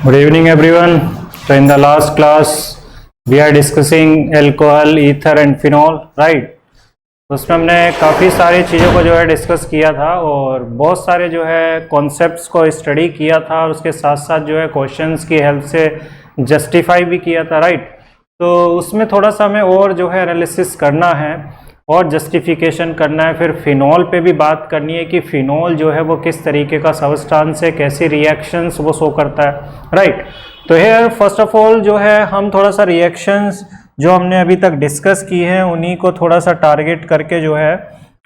Good evening, everyone. So, in the last class, we are discussing alcohol, ether, and phenol, right? उसमें हमने काफ़ी सारी चीज़ों को जो है डिस्कस किया था और बहुत सारे जो है कॉन्सेप्ट्स को स्टडी किया था और उसके साथ साथ जो है क्वेश्चंस की हेल्प से जस्टिफाई भी किया था, राइट? तो उसमें थोड़ा सा हमें और जो है एनालिसिस करना है और जस्टिफिकेशन करना है। फिर फिनॉल पे भी बात करनी है कि फिनॉल जो है वो किस तरीके का सबस्टांस है, कैसी रिएक्शंस वो शो करता है, राइट? तो हेयर फर्स्ट ऑफ ऑल जो है हम थोड़ा सा रिएक्शंस जो हमने अभी तक डिस्कस की हैं उन्हीं को थोड़ा सा टारगेट करके जो है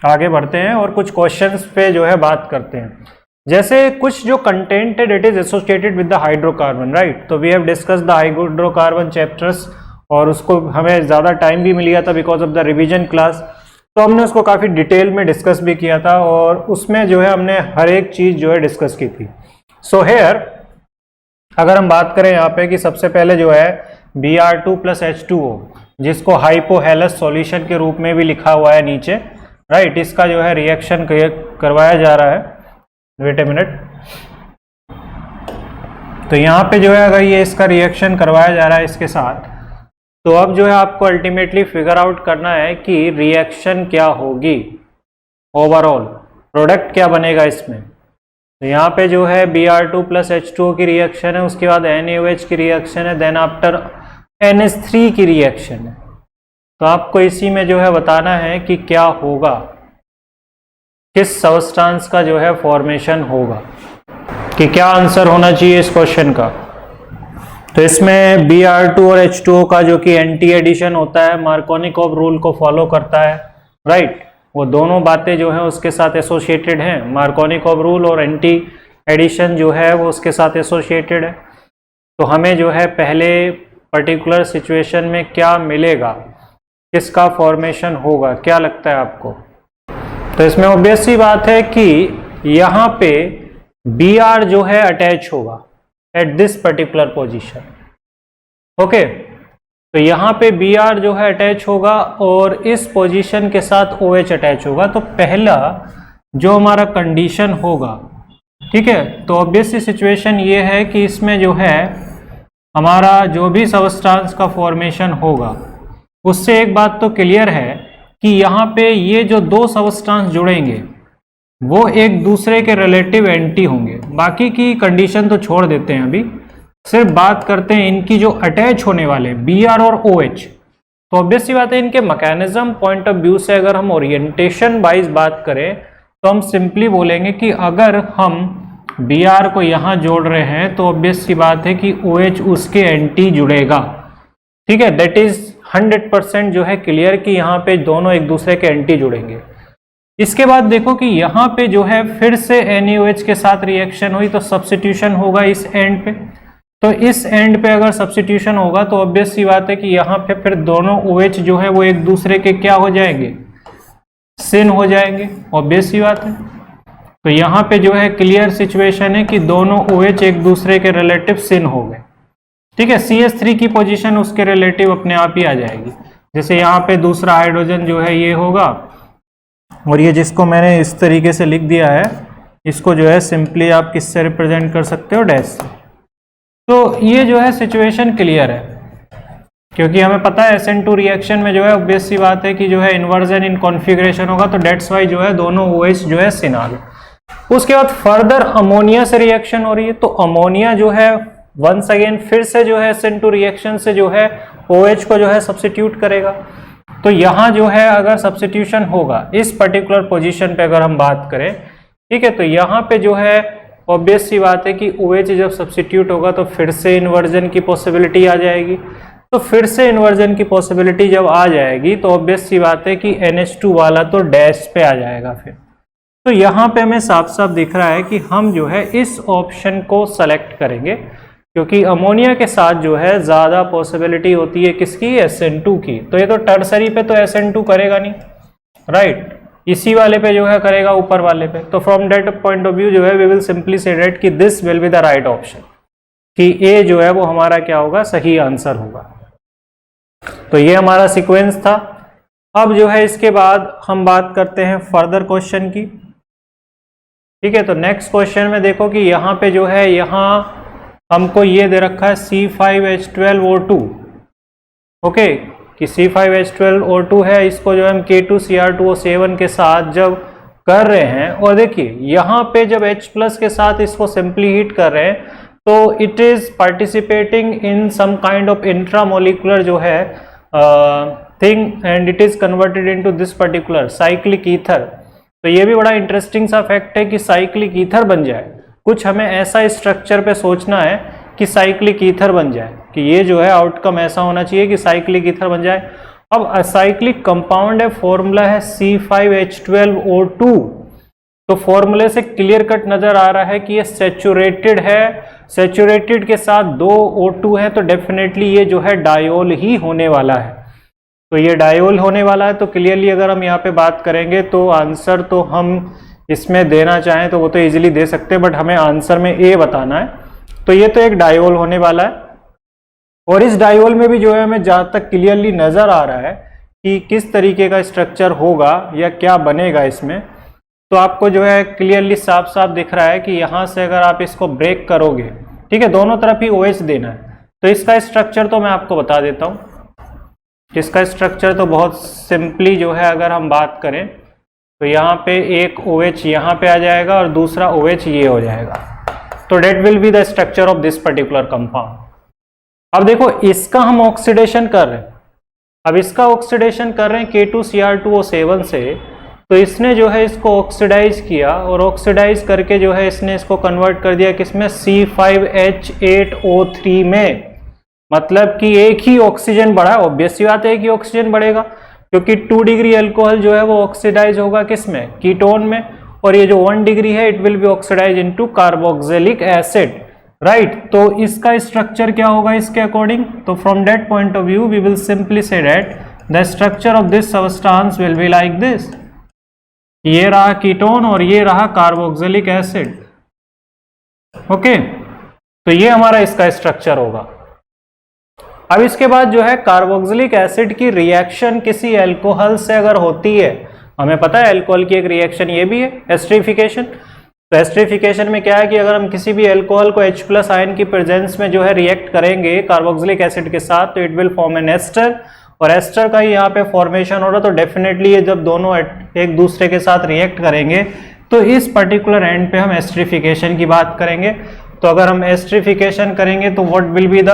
आगे बढ़ते हैं और कुछ क्वेश्चंस पे जो है बात करते हैं। जैसे कुछ जो कंटेंट है it is associated with the hydrocarbon, right? तो we have discuss the hydrocarbon chapters और उसको हमें ज़्यादा टाइम भी मिल गया था because of the revision class. तो हमने उसको काफ़ी डिटेल में डिस्कस भी किया था और उसमें जो है हमने हर एक चीज़ जो है डिस्कस की थी। सो हेयर अगर हम बात करें यहाँ पे कि सबसे पहले जो है Br2 + H2O जिसको हाइपोहेलस सॉल्यूशन के रूप में भी लिखा हुआ है नीचे, राइट? इसका जो है रिएक्शन करवाया जा रहा है। Wait a minute. तो यहाँ पे जो है अगर ये इसका रिएक्शन करवाया जा रहा है इसके साथ, तो अब जो है आपको अल्टीमेटली फिगर आउट करना है कि रिएक्शन क्या होगी, ओवरऑल प्रोडक्ट क्या बनेगा इसमें। तो यहाँ पे जो है Br2 + H2O की रिएक्शन है, उसके बाद NaOH की रिएक्शन है, देन आफ्टर NH3 की रिएक्शन है। तो आपको इसी में जो है बताना है कि क्या होगा, किस सबस्टांस का जो है फॉर्मेशन होगा, कि क्या आंसर होना चाहिए इस क्वेश्चन का। तो इसमें Br2 और H2O का जो कि एंटी एडिशन होता है, मार्कोनिकॉव रूल को फॉलो करता है, राइट? वो दोनों बातें जो है उसके साथ एसोसिएटेड हैं। मार्कोनिकॉव रूल और एंटी एडिशन जो है वो उसके साथ एसोसिएटेड है। तो हमें जो है पहले पर्टिकुलर सिचुएशन में क्या मिलेगा, किसका फॉर्मेशन होगा, क्या लगता है आपको? तो इसमें ऑब्वियस सी बात है कि यहाँ पे Br जो है अटैच होगा at this particular position, okay? तो यहाँ पे Br जो है अटैच होगा और इस पोजीशन के साथ OH अटैच होगा। तो पहला जो हमारा कंडीशन होगा, ठीक है, तो ऑब्वियसली सिचुएशन ये है कि इसमें जो है हमारा जो भी सबस्टांस का फॉर्मेशन होगा उससे एक बात तो क्लियर है कि यहाँ पे ये जो दो सबस्टांस जुड़ेंगे वो एक दूसरे के रिलेटिव एंटी होंगे। बाकी की कंडीशन तो छोड़ देते हैं, अभी सिर्फ बात करते हैं इनकी जो अटैच होने वाले Br और OH। तो ऑब्वियस सी बात है इनके मैकेनिज्म पॉइंट ऑफ व्यू से अगर हम ओरिएंटेशन वाइज बात करें तो हम सिंपली बोलेंगे कि अगर हम Br को यहाँ जोड़ रहे हैं तो ऑब्वियस सी बात है कि OH उसके एंटी जुड़ेगा, ठीक है? दैट इज 100% जो है क्लियर कि यहाँ पे दोनों एक दूसरे के एंटी जुड़ेंगे। इसके बाद देखो कि यहाँ पे जो है फिर से NaOH के साथ रिएक्शन हुई तो सब्स्टिट्यूशन होगा इस एंड पे। तो इस एंड पे अगर सब्स्टिट्यूशन होगा तो ऑब्वियस सी बात है कि यहाँ पे फिर दोनों OH जो है वो एक दूसरे के क्या हो जाएंगे, सिन हो जाएंगे, ऑब्वियस सी बात है। तो यहाँ पे जो है क्लियर सिचुएशन है कि दोनों OH एक दूसरे के रिलेटिव सिन हो गए, ठीक है? CH3 की पोजीशन उसके रिलेटिव अपने आप ही आ जाएगी। जैसे यहाँ पे दूसरा हाइड्रोजन जो है ये होगा और ये जिसको मैंने इस तरीके से लिख दिया है इसको जो है सिंपली आप किससे रिप्रेजेंट कर सकते हो, डैश से। तो ये जो है सिचुएशन क्लियर है क्योंकि हमें पता है SN2 रिएक्शन में जो है ऑब्वियस सी बात है कि जो है इन्वर्जन इन कॉन्फ़िगरेशन होगा। तो डेट्स वाई जो है दोनों OH जो है सिन आ गए। उसके बाद फर्दर अमोनिया से रिएक्शन हो रही है तो अमोनिया जो है वंस अगेन फिर से जो है SN2 रिएक्शन से जो है OH को जो है सब्स्टिट्यूट करेगा। तो यहाँ जो है अगर सब्स्टिट्यूशन होगा इस पर्टिकुलर पोजीशन पे अगर हम बात करें, ठीक है, तो यहाँ पे जो है ऑब्वियस सी बात है कि OH जब सब्स्टिट्यूट होगा तो फिर से इन्वर्जन की पॉसिबिलिटी आ जाएगी। तो फिर से इन्वर्जन की पॉसिबिलिटी जब आ जाएगी तो ऑब्वियस सी बात है कि NH2 वाला तो डैश पे आ जाएगा फिर। तो यहाँ पे हमें साफ साफ दिख रहा है कि हम जो है इस ऑप्शन को सेलेक्ट करेंगे क्योंकि अमोनिया के साथ जो है ज़्यादा पॉसिबिलिटी होती है किसकी, SN2 की। तो ये तो टर्सरी पे तो SN2 करेगा नहीं, राइट? इसी वाले पे जो है करेगा, ऊपर वाले पे। तो from that point of view जो है वी विल सिंपली से डेट कि this will be the right option, कि ए जो है वो हमारा क्या होगा, सही आंसर होगा। तो ये हमारा सीक्वेंस था। अब जो है इसके बाद हम बात करते हैं फर्दर क्वेश्चन की, ठीक है? तो नेक्स्ट क्वेश्चन में देखो कि यहाँ पे जो है यहाँ हमको ये दे रखा है C5H12O2, ओके, कि C5H12O2 है, इसको जो हम K2Cr2O7 के साथ जब कर रहे हैं, और देखिए यहाँ पे जब H+ के साथ इसको सिंपली हीट कर रहे हैं तो it is participating in some kind of intramolecular जो है thing and it is converted into this particular cyclic ether. तो ये भी बड़ा इंटरेस्टिंग सा फैक्ट है कि साइक्लिक ईथर बन जाए, कुछ हमें ऐसा स्ट्रक्चर पे सोचना है कि साइक्लिक ईथर बन जाए, कि ये जो है आउटकम ऐसा होना चाहिए कि साइक्लिक ईथर बन जाए। अब असाइक्लिक कंपाउंड है, फॉर्मूला है C5H12O2, तो फॉर्मूले से क्लियर कट नजर आ रहा है कि ये सैचुरेटेड है, सैचुरेटेड के साथ 2 O2 है, तो डेफिनेटली ये जो है डायोल ही होने वाला है। तो ये डायोल होने वाला है, तो क्लियरली अगर हम यहाँ पे बात करेंगे तो आंसर तो हम इसमें देना चाहें तो वो तो इजीली दे सकते हैं, बट हमें आंसर में ए बताना है। तो ये तो एक डायोल होने वाला है, और इस डायोल में भी जो है हमें जहाँ तक क्लियरली नजर आ रहा है कि किस तरीके का स्ट्रक्चर होगा या क्या बनेगा इसमें, तो आपको जो है क्लियरली साफ साफ दिख रहा है कि यहाँ से अगर आप इसको ब्रेक करोगे, ठीक है, दोनों तरफ ही OH देना है, तो इसका स्ट्रक्चर तो मैं आपको बता देता हूँ। इसका स्ट्रक्चर तो बहुत सिंपली जो है अगर हम बात करें तो यहाँ पे एक OH यहाँ पे आ जाएगा और दूसरा OH ये हो जाएगा, तो that will be the structure of this particular compound. अब देखो इसका हम ऑक्सीडेशन कर रहे हैं, अब इसका ऑक्सीडेशन कर रहे हैं K2Cr2O7 से, तो इसने जो है इसको ऑक्सीडाइज किया, और ऑक्सीडाइज करके जो है इसने इसको कन्वर्ट कर दिया किसमें, C5H8O3 में। मतलब कि एक ही ऑक्सीजन बढ़ा, ऑब्वियस सी बात है कि ऑक्सीजन बढ़ेगा, क्योंकि 2 डिग्री अल्कोहल जो है वो ऑक्सीडाइज होगा किसमें, कीटोन में, और ये जो 1 डिग्री है it will be oxidize into carboxylic acid, right. तो इसका स्ट्रक्चर क्या होगा इसके अकॉर्डिंग, तो from that point of view we will simply say that the structure of this substance will be like this, ये रहा कीटोन और ये रहा कार्बोक्सिलिक एसिड, ओके। तो ये हमारा इसका स्ट्रक्चर होगा। अब इसके बाद जो है कार्बोक्सिलिक एसिड की रिएक्शन किसी अल्कोहल से अगर होती है, हमें पता है अल्कोहल की एक रिएक्शन ये भी है एस्टरिफिकेशन। तो एस्टरिफिकेशन में क्या है कि अगर हम किसी भी अल्कोहल को H+ आयन की प्रेजेंस में जो है रिएक्ट करेंगे कार्बोक्सिलिक एसिड के साथ, तो it will form an ester, और एस्टर का ही यहाँ पे फॉर्मेशन हो रहा, तो डेफिनेटली ये जब दोनों एक दूसरे के साथ रिएक्ट करेंगे तो इस पर्टिकुलर एंड पे हम एस्टरिफिकेशन की बात करेंगे। तो अगर हम एस्टरिफिकेशन करेंगे तो what will be the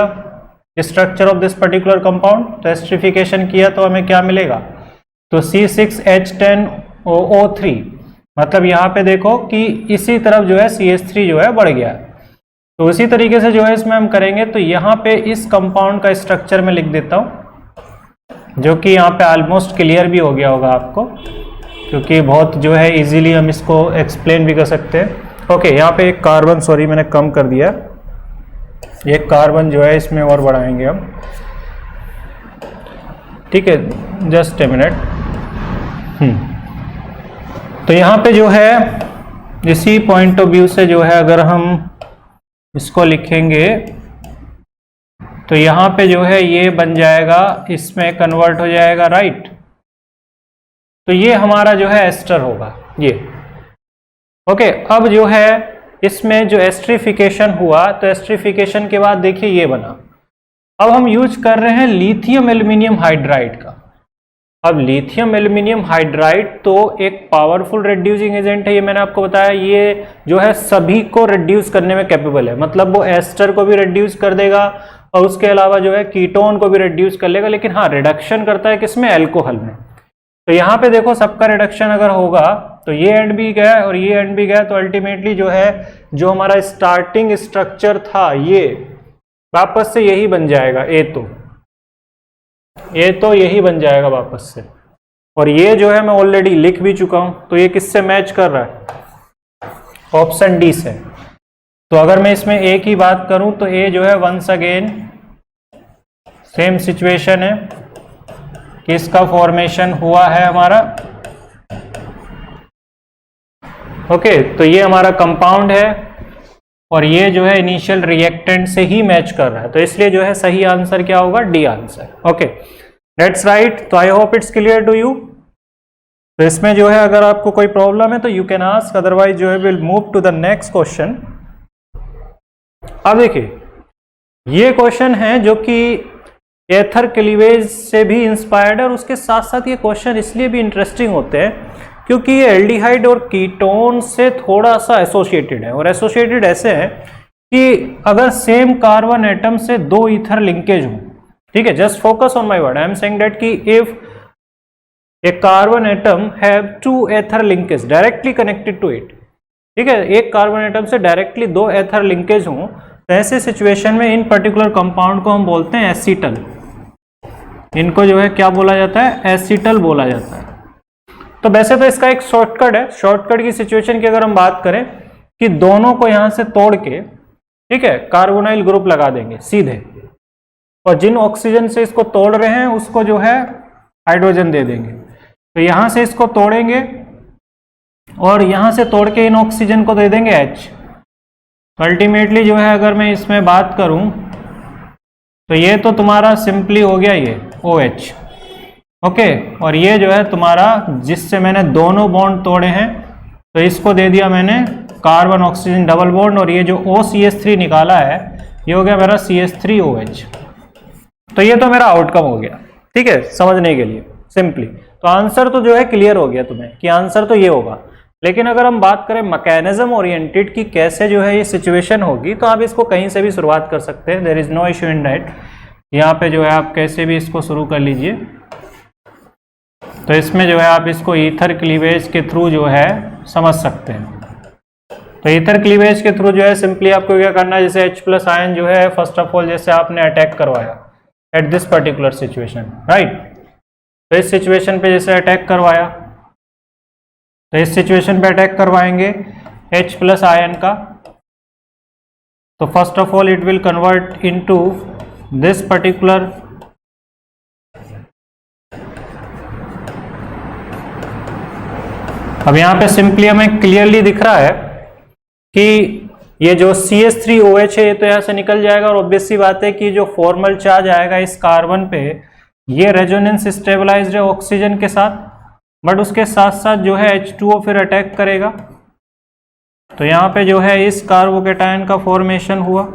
structure of this particular compound, तो एस्टरिफिकेशन किया तो हमें क्या मिलेगा, तो C6H10O3, मतलब यहाँ पे देखो कि इसी तरफ जो है CH3 जो है बढ़ गया है। तो उसी तरीके से जो है इसमें हम करेंगे, तो यहाँ पे इस कंपाउंड का स्ट्रक्चर में लिख देता हूँ, जो कि यहाँ पे ऑलमोस्ट क्लियर भी हो गया होगा आपको, क्योंकि बहुत जो है इजीली हम इसको एक्सप्लेन भी कर सकते हैं। ओके, यहाँ पे एक कार्बन, सॉरी मैंने कम कर दिया, ये कार्बन जो है इसमें और बढ़ाएंगे हम, ठीक है, जस्ट ए मिनट। तो यहाँ पे जो है इसी पॉइंट ऑफ व्यू से जो है अगर हम इसको लिखेंगे तो यहाँ पे जो है ये बन जाएगा, इसमें कन्वर्ट हो जाएगा, राइट। तो ये हमारा जो है एस्टर होगा ये, ओके। अब जो है इसमें जो एस्टरिफिकेशन हुआ, तो एस्टरिफिकेशन के बाद देखिए ये बना। अब हम यूज कर रहे हैं लिथियम एल्यूमिनियम हाइड्राइड का। अब लिथियम एल्यूमिनियम हाइड्राइड तो एक पावरफुल रिड्यूसिंग एजेंट है, ये मैंने आपको बताया, ये जो है सभी को रिड्यूस करने में कैपेबल है, मतलब वो एस्टर को भी रिड्यूस कर देगा और उसके अलावा जो है कीटोन को भी रिड्यूस कर लेगा, लेकिन हाँ रिडक्शन करता है किसमें, अल्कोहल में। तो यहाँ पे देखो सबका रिडक्शन अगर होगा तो ये एंड भी गया और ये एंड भी गया, तो अल्टीमेटली जो है जो हमारा स्टार्टिंग स्ट्रक्चर था ये वापस से यही बन जाएगा, ये तो यही बन जाएगा वापस से। और ये जो है मैं ऑलरेडी लिख भी चुका हूं, तो ये किससे मैच कर रहा है, ऑप्शन डी से। तो अगर मैं इसमें ए की बात करूं तो ए जो है वंस अगेन सेम सिचुएशन है कि इसका फॉर्मेशन हुआ है हमारा, ओके। तो ये हमारा कंपाउंड है और ये जो है इनिशियल रिएक्टेंट से ही मैच कर रहा है, तो इसलिए जो है सही आंसर क्या होगा, D answer, okay, that's right. तो I hope it's clear to you. तो इसमें जो है अगर आपको कोई प्रॉब्लम है तो यू कैन आस्क, अदरवाइज जो है will move to the next question. अब देखिए ये क्वेश्चन है जो कि एथर क्लीवेज से भी इंस्पायर्ड है, और उसके साथ साथ ये क्वेश्चन इसलिए भी इंटरेस्टिंग होते हैं क्योंकि ये एल्डिहाइड और कीटोन से थोड़ा सा एसोसिएटेड है, और एसोसिएटेड ऐसे है कि अगर सेम कार्बन एटम से दो ईथर लिंकेज हो, ठीक है, just focus on my word, I am saying that कि if a carbon atom have two ether linkage directly connected to it, ठीक है, एक कार्बन एटम से डायरेक्टली दो एथर लिंकेज हो, तो ऐसे सिचुएशन में इन पर्टिकुलर कंपाउंड को हम बोलते हैं एसीटल। इनको जो है क्या बोला जाता है, एसीटल बोला जाता है। तो वैसे तो इसका एक शॉर्टकट है, शॉर्टकट की सिचुएशन की अगर हम बात करें कि दोनों को यहां से तोड़ के, ठीक है, कार्बोनाइल ग्रुप लगा देंगे सीधे, और जिन ऑक्सीजन से इसको तोड़ रहे हैं उसको जो है हाइड्रोजन दे देंगे। तो यहां से इसको तोड़ेंगे और यहां से तोड़ के इन ऑक्सीजन को दे देंगे H। तो अल्टीमेटली जो है अगर मैं इसमें बात करूं तो ये तो तुम्हारा सिंपली हो गया ये OH, ओके, और ये जो है तुम्हारा जिससे मैंने दोनों बॉन्ड तोड़े हैं तो इसको दे दिया मैंने कार्बन ऑक्सीजन डबल बॉन्ड, और ये जो OCH3 निकाला है ये हो गया मेरा CH3OH। तो ये तो मेरा आउटकम हो गया, ठीक है, समझने के लिए सिंपली। तो आंसर तो जो है क्लियर हो गया तुम्हें कि आंसर तो ये होगा। लेकिन अगर हम बात करें मैकेनिज्म ओरिएंटेड की कैसे जो है ये सिचुएशन होगी, तो आप इसको कहीं से भी शुरुआत कर सकते हैं, there is no issue in that. यहाँ पे जो है आप कैसे भी इसको शुरू कर लीजिए। तो इसमें जो है आप इसको ईथर क्लीवेज के थ्रू जो है समझ सकते हैं। तो ईथर क्लीवेज के थ्रू जो है सिंपली आपको क्या करना है, जैसे H+ आयन जो है फर्स्ट ऑफ ऑल जैसे आपने अटैक करवाया at this particular situation, right. तो इस सिचुएशन पे जैसे अटैक करवाया, तो इस सिचुएशन पे अटैक करवाएंगे H+ आयन का, तो first of all it will convert into this particular अब यहां पे सिंपली हमें क्लियरली दिख रहा है कि ये जो CH3OH है ये तो यहां से निकल जाएगा, और ऑब्वियस सी बात है कि जो फॉर्मल चार्ज आएगा इस कार्बन पे ये रेजोनेंस स्टेबलाइज्ड है ऑक्सीजन के साथ, बट उसके साथ साथ जो है H2O फिर अटैक करेगा। तो यहाँ पे जो है इस कार्बोकेटायन का फॉर्मेशन हुआ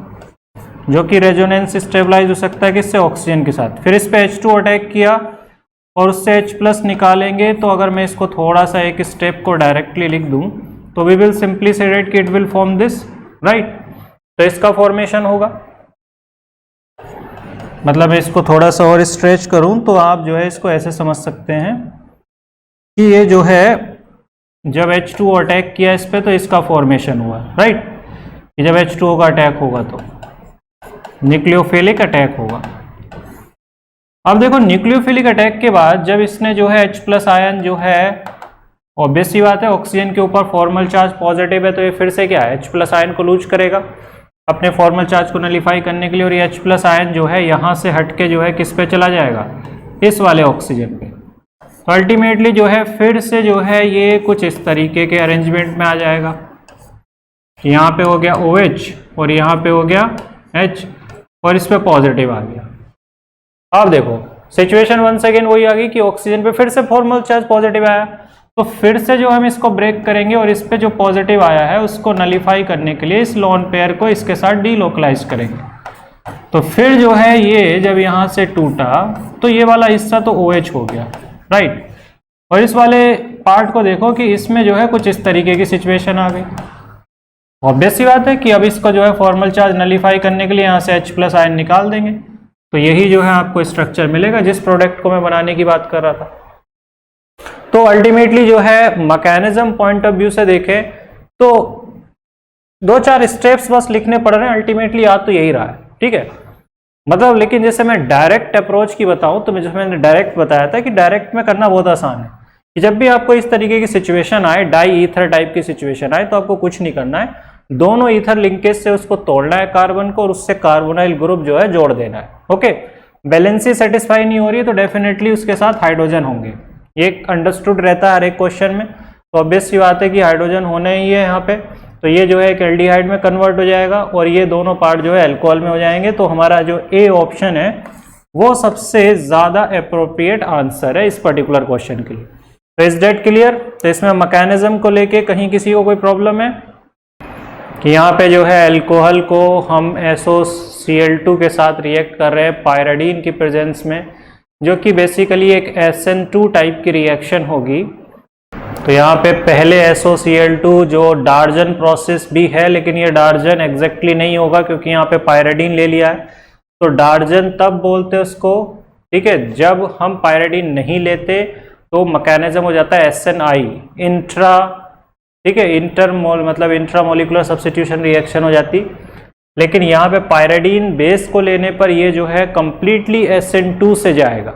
जो कि रेजोनेंस स्टेबलाइज हो सकता है किससे, ऑक्सीजन के साथ। फिर इस पे H2 अटैक किया और उससे H+ निकालेंगे। तो अगर मैं इसको थोड़ा सा एक स्टेप को डायरेक्टली लिख दूं तो वी विल सिंपली से डेट कि it will form this, right. तो इसका फॉर्मेशन होगा, मतलब इसको थोड़ा सा और स्ट्रेच करूं तो आप जो है इसको ऐसे समझ सकते हैं कि ये जो है जब H2O अटैक किया इस पे तो इसका फॉर्मेशन हुआ, राइट। जब H2O का अटैक होगा तो न्यूक्लियोफिलिक अटैक होगा। अब देखो न्यूक्लियोफिलिक अटैक के बाद जब इसने जो है H+ आयन जो है, ऑब्वियस सी बात है ऑक्सीजन के ऊपर फॉर्मल चार्ज पॉजिटिव है, तो ये फिर से क्या है H+ आयन को लूज करेगा अपने फॉर्मल चार्ज को नलीफाई करने के लिए, और ये H+ आयन जो है यहाँ से हटके जो है किस पे चला जाएगा, इस वाले ऑक्सीजन पे। तो अल्टीमेटली जो है फिर से जो है ये कुछ इस तरीके के अरेंजमेंट में आ जाएगा। यहाँ पे हो गया OH और यहाँ पे हो गया H और इस पे पॉजिटिव आ गया। अब देखो सिचुएशन वंस अगेन वही आ गई कि ऑक्सीजन पे फिर से फॉर्मल चार्ज पॉजिटिव आया, तो फिर से जो हम इसको ब्रेक करेंगे और इस पे जो पॉजिटिव आया है उसको नलीफाई करने के लिए इस लोन पेयर को इसके साथ डीलोकलाइज करेंगे। तो फिर जो है ये जब यहाँ से टूटा तो ये वाला हिस्सा तो OH हो गया, राइट। और इस वाले पार्ट को देखो कि इसमें जो है कुछ इस तरीके की सिचुएशन आ गई। ऑब्वियस सी बात है कि अब इसको जो है फॉर्मल चार्ज नलीफाई करने के लिए यहाँ से H+ आयन निकाल देंगे, तो यही जो है आपको स्ट्रक्चर मिलेगा जिस प्रोडक्ट को मैं बनाने की बात कर रहा था। तो अल्टीमेटली जो है मैकेनिज्म पॉइंट ऑफ व्यू से देखें तो 2-4 स्टेप्स बस लिखने पड़ रहे हैं, अल्टीमेटली याद तो यही रहा है, ठीक है। मतलब लेकिन जैसे मैं डायरेक्ट अप्रोच की बताऊं तो जैसे मैंने डायरेक्ट बताया था कि डायरेक्ट में करना बहुत आसान है कि जब भी आपको इस तरीके की सिचुएशन आए, डाई ईथर टाइप की सिचुएशन आए, तो आपको कुछ नहीं करना है, दोनों ईथर लिंकेज से उसको तोड़ना है कार्बन को और उससे कार्बोनाइल ग्रुप जो है जोड़ देना है, ओके। बैलेंसी सेटिस्फाई नहीं हो रही है तो डेफिनेटली उसके साथ हाइड्रोजन होंगे, ये अंडरस्टूड रहता है हर एक क्वेश्चन में। तो ऑब्वियस सी बात है कि हाइड्रोजन होने ही है यहाँ पे, तो ये जो है एक एल्डिहाइड में कन्वर्ट हो जाएगा और ये दोनों पार्ट जो है अल्कोहल में हो जाएंगे। तो हमारा जो ए ऑप्शन है वो सबसे ज्यादा अप्रोप्रिएट आंसर है इस पर्टिकुलर क्वेश्चन के लिए। तो इज दैट क्लियर? तो इसमें मैकेनिज्म को लेके कहीं किसी को कोई प्रॉब्लम है? कि यहाँ पे जो है अल्कोहल को हम SOCl2 के साथ रिएक्ट कर रहे हैं पायरिडीन की प्रेजेंस में, जो कि बेसिकली एक SN2 टाइप की रिएक्शन होगी। तो यहाँ पे पहले SOCl2 जो डार्जन प्रोसेस भी है, लेकिन ये डार्जन एग्जैक्टली नहीं होगा क्योंकि यहाँ पे पायरिडीन ले लिया है। तो डार्जन तब बोलते हैं उसको, ठीक है, जब हम पायरिडीन नहीं लेते तो मैकेनिज्म हो जाता है SNI, इंट्रा, ठीक है, इंटरमोल मतलब इंट्रामोलिकुलर सब्स्टिट्यूशन रिएक्शन हो जाती। लेकिन यहाँ पे पायरिडीन बेस को लेने पर ये जो है कंप्लीटली SN2 से जाएगा,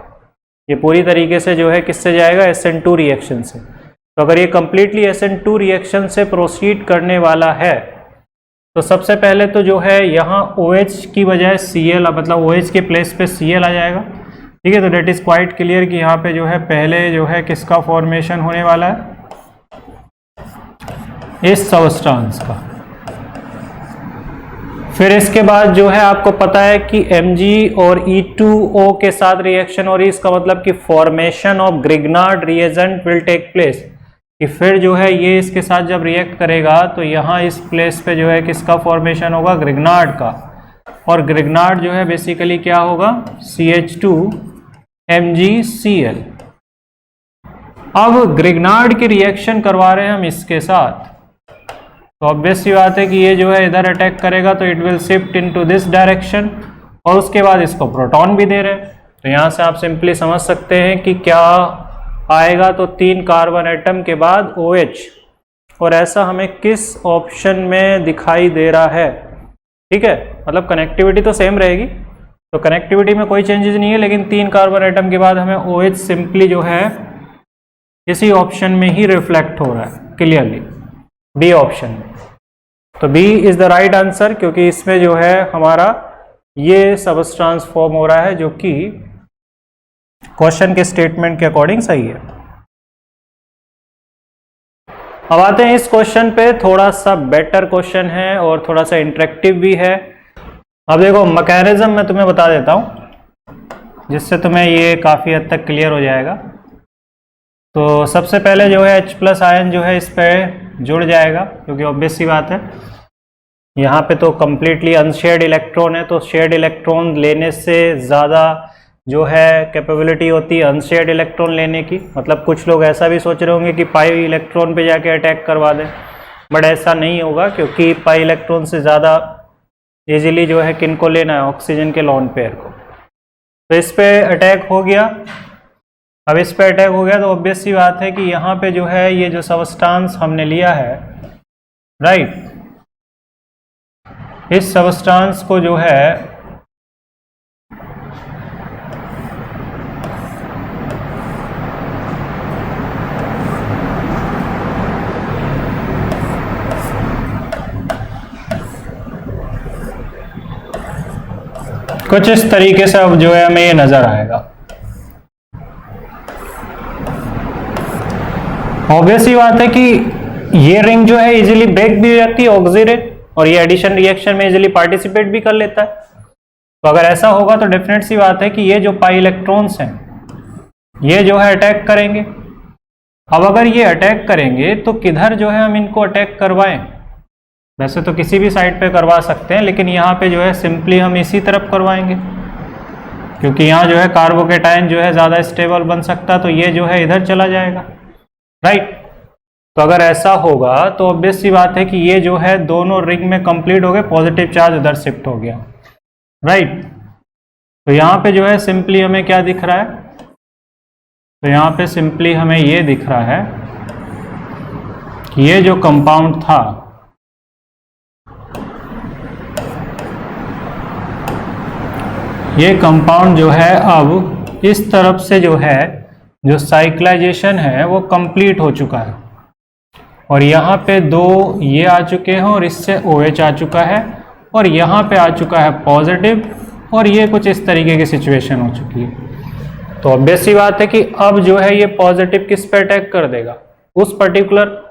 ये पूरी तरीके से जो है किससे जाएगा, SN2 रिएक्शन से। तो अगर ये कंप्लीटली SN2 रिएक्शन से प्रोसीड करने वाला है तो सबसे पहले तो जो है यहाँ OH की बजाय Cl, मतलब OH के प्लेस पे Cl आ जाएगा, ठीक है। तो डेट इज क्वाइट क्लियर कि यहाँ पे जो है पहले जो है किसका फॉर्मेशन होने वाला है, इस सब्सटेंस का। फिर इसके बाद जो है आपको पता है कि Mg और E2O के साथ रिएक्शन हो रही है, इसका मतलब कि formation of Grignard reagent will take place, कि फिर जो है ये इसके साथ जब रिएक्ट करेगा तो यहाँ इस प्लेस पे जो है किसका फॉर्मेशन होगा, ग्रिग्नार्ड का। और ग्रिग्नार्ड जो है बेसिकली क्या होगा, CH2MgCl। अब ग्रिग्नार्ड की रिएक्शन करवा रहे हैं हम इसके साथ, तो ऑब्वियस सी बात है कि ये जो है इधर अटैक करेगा तो it will shift into this direction, और उसके बाद इसको प्रोटॉन भी दे रहे हैं। तो यहाँ से आप सिंपली समझ सकते हैं कि क्या आएगा, तो 3 कार्बन एटम के बाद OH, और ऐसा हमें किस ऑप्शन में दिखाई दे रहा है, ठीक है। मतलब कनेक्टिविटी तो सेम रहेगी, तो कनेक्टिविटी में कोई चेंजेस नहीं है, लेकिन 3 कार्बन एटम के बाद हमें OH सिंपली जो है इसी ऑप्शन में ही रिफ्लेक्ट हो रहा है क्लियरली, बी ऑप्शन में। तो B is the right answer, क्योंकि इसमें जो है हमारा ये सबस्टेंस फॉर्म हो रहा है जो कि क्वेश्चन के स्टेटमेंट के अकॉर्डिंग सही है। अब आते हैं इस क्वेश्चन पे, थोड़ा सा बेटर क्वेश्चन है और थोड़ा सा इंटरेक्टिव भी है। अब देखो मैकेनिज्म मैं तुम्हें बता देता हूं जिससे तुम्हें ये काफी हद तक क्लियर हो जाएगा। तो सबसे पहले जो है H+ आयन जो है इस पे जुड़ जाएगा, क्योंकि ऑब्वियस सी बात है यहाँ पे तो कम्प्लीटली अनशेयर्ड इलेक्ट्रॉन है, तो शेयर्ड इलेक्ट्रॉन लेने से ज़्यादा जो है कैपेबिलिटी होती है अनशेयर्ड इलेक्ट्रॉन लेने की। मतलब कुछ लोग ऐसा भी सोच रहे होंगे कि पाई इलेक्ट्रॉन पे जाके अटैक करवा दें, बट ऐसा नहीं होगा, क्योंकि पाई इलेक्ट्रॉन से ज़्यादा इजीली जो है किनको लेना है, ऑक्सीजन के लॉन पेयर को। तो इस पे अटैक हो गया। अब इस पे अटैक हो गया तो ऑब्वियस सी बात है कि यहाँ पे जो है ये जो सबस्टेंस हमने लिया है, राइट, इस सबस्टेंस को जो है कुछ इस तरीके से अब जो है हमें ये नजर आएगा। ऑब्वियस ही बात है कि ये रिंग जो है इजीली ब्रेक भी हो जाती है ऑक्सी रिंग, और ये एडिशन रिएक्शन में इजीली पार्टिसिपेट भी कर लेता है। तो अगर ऐसा होगा तो डेफिनेट सी बात है कि ये जो पाई इलेक्ट्रॉन्स हैं ये जो है अटैक करेंगे। अब अगर ये अटैक करेंगे तो किधर जो है हम इनको अटैक करवाएं, वैसे तो किसी भी साइड पे करवा सकते हैं, लेकिन यहाँ पे जो है सिंपली हम इसी तरफ करवाएंगे, क्योंकि यहाँ जो है कार्बोकेटायन जो है ज़्यादा स्टेबल बन सकता, तो ये जो है इधर चला जाएगा, राइट। तो अगर ऐसा होगा तो ऑब्वियस सी बात है कि ये जो है दोनों रिंग में कंप्लीट हो गए, पॉजिटिव चार्ज उधर शिफ्ट हो गया, राइट। तो यहाँ पे जो है सिंपली हमें क्या दिख रहा है, तो यहाँ पे सिंपली हमें ये दिख रहा है कि ये जो कंपाउंड था ये कंपाउंड जो है अब इस तरफ से जो है जो साइक्लाइजेशन है वो कंप्लीट हो चुका है, और यहाँ पे 2 ये आ चुके हैं और इससे OH आ चुका है, और यहाँ पे आ चुका है पॉजिटिव, और ये कुछ इस तरीके की सिचुएशन हो चुकी है। तो ऑब्वियस सी बात है कि अब जो है ये पॉजिटिव किस पे अटैक कर देगा, उस पर्टिकुलर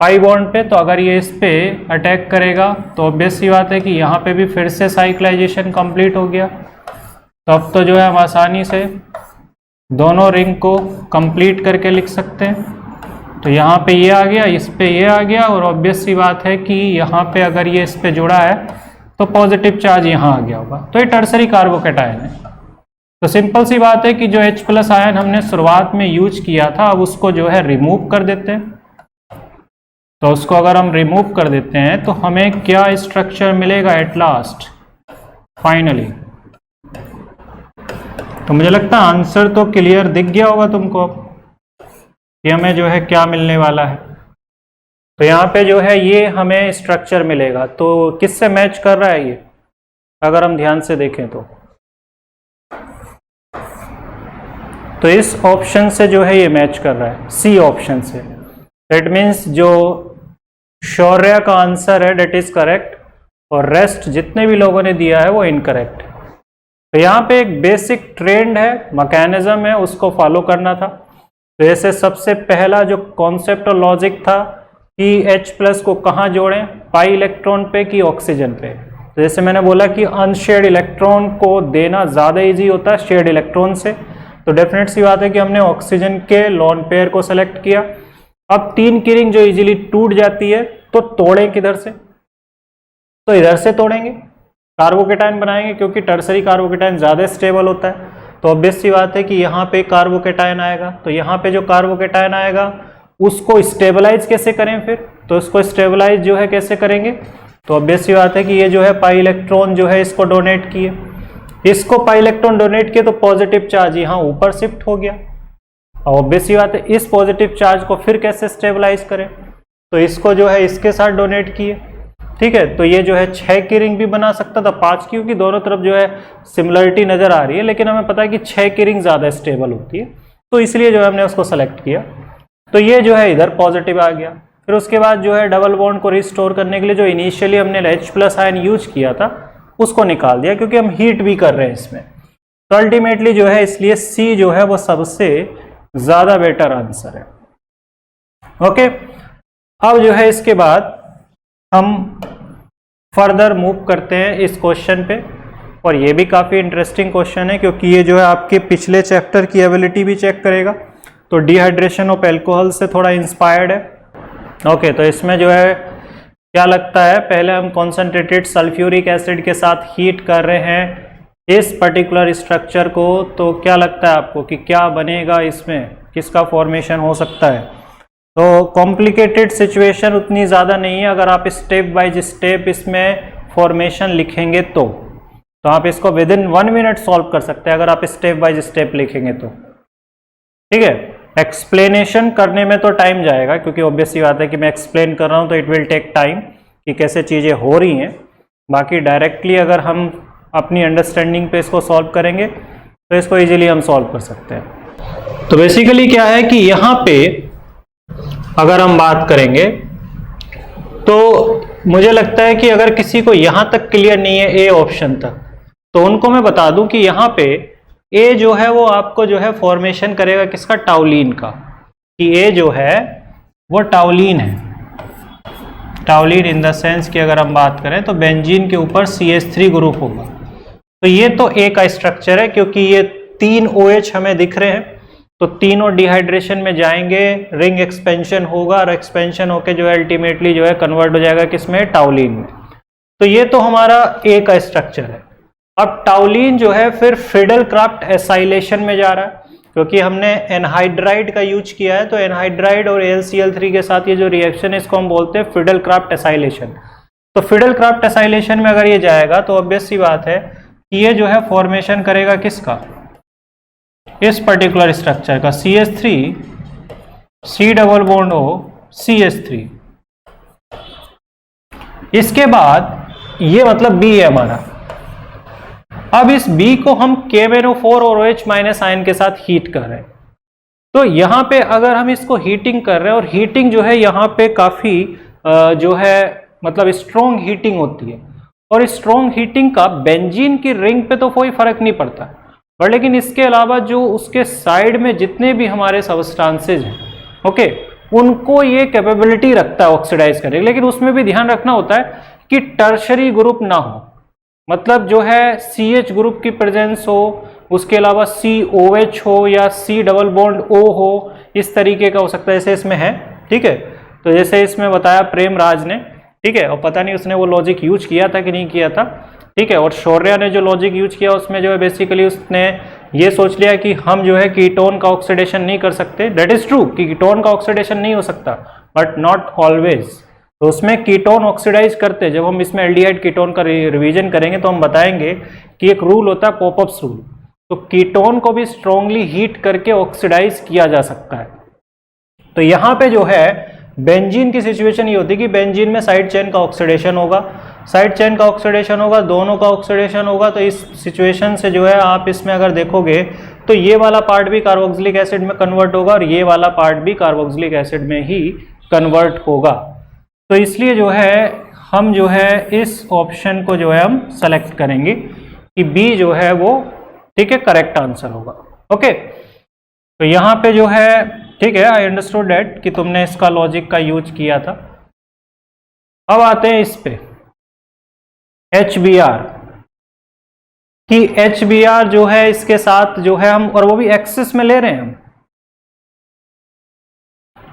पाई बॉन्ड पे। तो अगर ये इस पे अटैक करेगा तो ऑब्वियस सी बात है कि यहाँ पे भी फिर से साइक्लाइजेशन कंप्लीट हो गया। तो अब तो जो है हम आसानी से दोनों रिंग को कंप्लीट करके लिख सकते हैं, तो यहाँ पे ये आ गया, इस पे ये आ गया, और ऑब्वियस सी बात है कि यहाँ पे अगर ये इस पे जुड़ा है तो पॉजिटिव चार्ज यहाँ आ गया होगा, तो ये टर्सरी कार्बोकेटायन है। तो सिंपल सी बात है कि जो H+ आयन हमने शुरुआत में यूज किया था, अब उसको जो है रिमूव कर देते हैं। तो उसको अगर हम रिमूव कर देते हैं तो हमें क्या स्ट्रक्चर मिलेगा एट लास्ट फाइनली। तो मुझे लगता है आंसर तो क्लियर दिख गया होगा तुमको कि हमें जो है क्या मिलने वाला है। तो यहाँ पे जो है ये हमें स्ट्रक्चर मिलेगा, तो किससे मैच कर रहा है ये, अगर हम ध्यान से देखें तो इस ऑप्शन से जो है ये मैच कर रहा है, सी ऑप्शन से। दैट मीन्स जो शौर्य का आंसर है डेट इज करेक्ट, और रेस्ट जितने भी लोगों ने दिया है वो इनकरेक्ट है। तो यहाँ पे एक बेसिक ट्रेंड है, मैकेनिज्म है, उसको फॉलो करना था। तो जैसे सबसे पहला जो कॉन्सेप्ट और लॉजिक था कि H+ को कहाँ जोड़ें, पाई इलेक्ट्रॉन पे कि ऑक्सीजन पे। तो जैसे मैंने बोला कि अनशेयर्ड इलेक्ट्रॉन को देना ज़्यादा इजी होता है शेयर्ड इलेक्ट्रॉन से, तो डेफिनेट सी बात है कि हमने ऑक्सीजन के लोन पेयर को सेलेक्ट किया। अब 3 की रिंग जो इजीली टूट जाती है तो तोड़ें किधर से, तो इधर से तोड़ेंगे, कार्बोकेटायन बनाएंगे, क्योंकि टर्सरी कार्बोकेटायन ज़्यादा स्टेबल होता है। तो ऑब्वियस सी बात है कि यहाँ पे कार्बोकेटायन आएगा, तो यहाँ पे जो कार्बोकेटायन आएगा उसको स्टेबलाइज कैसे करें फिर, तो इसको स्टेबलाइज जो है कैसे करेंगे, तो ऑब्वियस सी बात है कि ये जो है पाई इलेक्ट्रॉन जो है इसको डोनेट किए, इसको पाई इलेक्ट्रॉन डोनेट किए तो पॉजिटिव चार्ज यहाँ ऊपर शिफ्ट हो गया। ऑब्वियस सी बात है इस पॉजिटिव चार्ज को फिर कैसे स्टेबलाइज करें, तो इसको जो है इसके साथ डोनेट किए, ठीक है। तो ये जो है 6 की रिंग भी बना सकता था, 5 की, क्योंकि दोनों तरफ जो है सिमिलरिटी नजर आ रही है, लेकिन हमें पता है कि 6 की रिंग ज्यादा स्टेबल होती है, तो इसलिए जो है हमने उसको सेलेक्ट किया। तो ये जो है इधर पॉजिटिव आ गया। फिर उसके बाद जो है डबल बॉन्ड को रिस्टोर करने के लिए जो इनिशियली हमने H+ आयन यूज किया था उसको निकाल दिया, क्योंकि हम हीट भी कर रहे हैं इसमें। तो अल्टीमेटली जो है इसलिए सी जो है वो सबसे ज्यादा बेटर आंसर है। ओके, अब जो है इसके बाद हम फर्दर मूव करते हैं इस क्वेश्चन पे, और ये भी काफी इंटरेस्टिंग क्वेश्चन है, क्योंकि ये जो है आपके पिछले चैप्टर की एबिलिटी भी चेक करेगा। तो डिहाइड्रेशन ऑफ एल्कोहल से थोड़ा इंस्पायर्ड है। ओके, तो इसमें जो है क्या लगता है, पहले हम कॉन्सेंट्रेटेड सल्फ्यूरिक एसिड के साथ हीट कर रहे हैं इस पर्टिकुलर स्ट्रक्चर को, तो क्या लगता है आपको कि क्या बनेगा इसमें, किसका फॉर्मेशन हो सकता है। तो कॉम्प्लिकेटेड सिचुएशन उतनी ज़्यादा नहीं है, अगर आप स्टेप बाय स्टेप इसमें फॉर्मेशन लिखेंगे तो आप इसको विद इन 1 मिनट सॉल्व कर सकते हैं, अगर आप स्टेप बाय स्टेप लिखेंगे तो, ठीक है। एक्सप्लेनेशन करने में तो टाइम जाएगा, क्योंकि ऑब्वियस सी बात है कि मैं एक्सप्लेन कर रहा हूँ तो इट विल टेक टाइम कि कैसे चीज़ें हो रही हैं। बाकी डायरेक्टली अगर हम अपनी अंडरस्टैंडिंग पे इसको सॉल्व करेंगे तो इसको इजीली हम सॉल्व कर सकते हैं। तो बेसिकली क्या है कि यहाँ पे अगर हम बात करेंगे तो मुझे लगता है कि अगर किसी को यहाँ तक क्लियर नहीं है ए ऑप्शन तक, तो उनको मैं बता दूं कि यहाँ पे ए जो है वो आपको जो है फॉर्मेशन करेगा किसका, टाउलिन का, कि ए जो है वो टाउलिन है। टाउलिन इन द सेंस कि अगर हम बात करें तो बेंजीन के ऊपर CH3 ग्रुप होगा। तो ये तो ए का स्ट्रक्चर है, क्योंकि ये 3 OH हमें दिख रहे हैं, तो तीनों डिहाइड्रेशन में जाएंगे, रिंग एक्सपेंशन होगा, और एक्सपेंशन होके जो है अल्टीमेटली जो है कन्वर्ट हो जाएगा किसमें, टाउलिन में। तो ये तो हमारा ए का स्ट्रक्चर है। अब टाउलिन जो है फिर फिडेलक्राफ्ट एसाइलेशन में जा रहा है, क्योंकि हमने एनहाइड्राइड का यूज किया है, तो एनहाइड्राइड और AlCl3 के साथ ये जो रिएक्शन है इसको हम बोलते हैं फिडेलक्राफ्ट एसाइलेशन। तो फिडेलक्राफ्ट एसाइलेशन में अगर ये जाएगा तो ऑब्वियस सी बात है कि ये जो है फॉर्मेशन करेगा किसका, इस पर्टिकुलर स्ट्रक्चर का, CH3 C double bond O CH3। इसके बाद ये मतलब B है हमारा। अब इस B को हम KMnO4 और OH माइनस आयन के साथ हीट कर रहे हैं। तो यहाँ पे अगर हम इसको हीटिंग कर रहे हैं, और हीटिंग जो है यहाँ पे काफी जो है मतलब स्ट्रॉन्ग हीटिंग होती है, और स्ट्रॉन्ग हीटिंग का बेंजीन की रिंग पे तो कोई फर्क नहीं पड़ता, पर लेकिन इसके अलावा जो उसके साइड में जितने भी हमारे सबस्टांसेज हैं, ओके, उनको ये कैपेबिलिटी रखता है ऑक्सीडाइज करने, लेकिन उसमें भी ध्यान रखना होता है कि टर्शरी ग्रुप ना हो, मतलब जो है CH ग्रुप की प्रेजेंस हो, उसके अलावा COH हो या C डबल बॉन्ड O हो, इस तरीके का हो सकता है जैसे इसमें है, ठीक है। तो जैसे इसमें बताया प्रेमराज ने, ठीक है, और पता नहीं उसने वो लॉजिक यूज किया था कि नहीं किया था, ठीक है। और शौर्या ने जो लॉजिक यूज किया उसमें जो है बेसिकली उसने ये सोच लिया कि हम जो है कीटोन का ऑक्सीडेशन नहीं कर सकते। दैट इज ट्रू कि कीटोन का ऑक्सीडेशन नहीं हो सकता, बट नॉट ऑलवेज। तो उसमें कीटोन ऑक्सीडाइज करते, जब हम इसमें एल्डिहाइड कीटोन का रिवीजन करेंगे तो हम बताएंगे कि एक रूल होता है पॉपअप्स रूल। तो कीटोन को भी स्ट्रांगली हीट करके ऑक्सीडाइज किया जा सकता है। तो यहाँ पे जो है बेंजीन की सिचुएशन ये होती है कि बेंजीन में साइड चेन का ऑक्सीडेशन होगा, साइड चेन का ऑक्सीडेशन होगा, दोनों का ऑक्सीडेशन होगा। तो इस सिचुएशन से जो है आप इसमें अगर देखोगे तो ये वाला पार्ट भी कार्बोक्सिलिक एसिड में कन्वर्ट होगा और ये वाला पार्ट भी कार्बोक्सिलिक एसिड में ही कन्वर्ट होगा। तो इसलिए जो है हम जो है इस ऑप्शन को जो है हम सेलेक्ट करेंगे कि बी जो है वो, ठीक है, करेक्ट आंसर होगा। ओके, तो यहाँ पे जो है, ठीक है, आई अंडरस्टूड दैट कि तुमने इसका लॉजिक का यूज किया था। अब आते हैं इस पे HBr कि HBr जो है इसके साथ जो है हम, और वो भी एक्सिस में ले रहे हैं हम,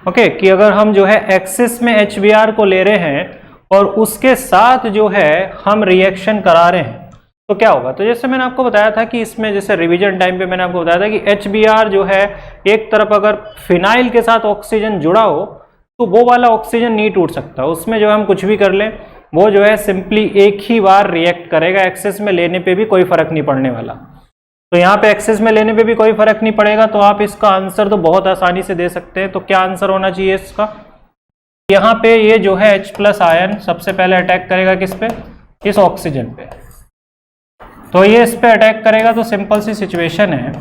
ओके, कि अगर हम जो है एक्सिस में HBr को ले रहे हैं और उसके साथ जो है हम रिएक्शन करा रहे हैं तो क्या होगा। तो जैसे मैंने आपको बताया था कि इसमें जैसे रिवीजन टाइम पे मैंने आपको बताया था कि HBr जो है एक तरफ अगर फिनाइल के साथ ऑक्सीजन जुड़ा हो तो वो वाला ऑक्सीजन नहीं टूट सकता, उसमें जो हम कुछ भी कर लें वो जो है सिंपली एक ही बार रिएक्ट करेगा, एक्सेस में लेने पे भी कोई फर्क नहीं पड़ने वाला। तो यहाँ पे एक्सेस में लेने पे भी कोई फर्क नहीं पड़ेगा। तो आप इसका आंसर तो बहुत आसानी से दे सकते हैं। तो क्या आंसर होना चाहिए इसका, यहाँ पे ये जो है H+ आयन सबसे पहले अटैक करेगा किस पे, इस ऑक्सीजन पे। तो ये इस पे अटैक करेगा तो सिंपल सी सिचुएशन है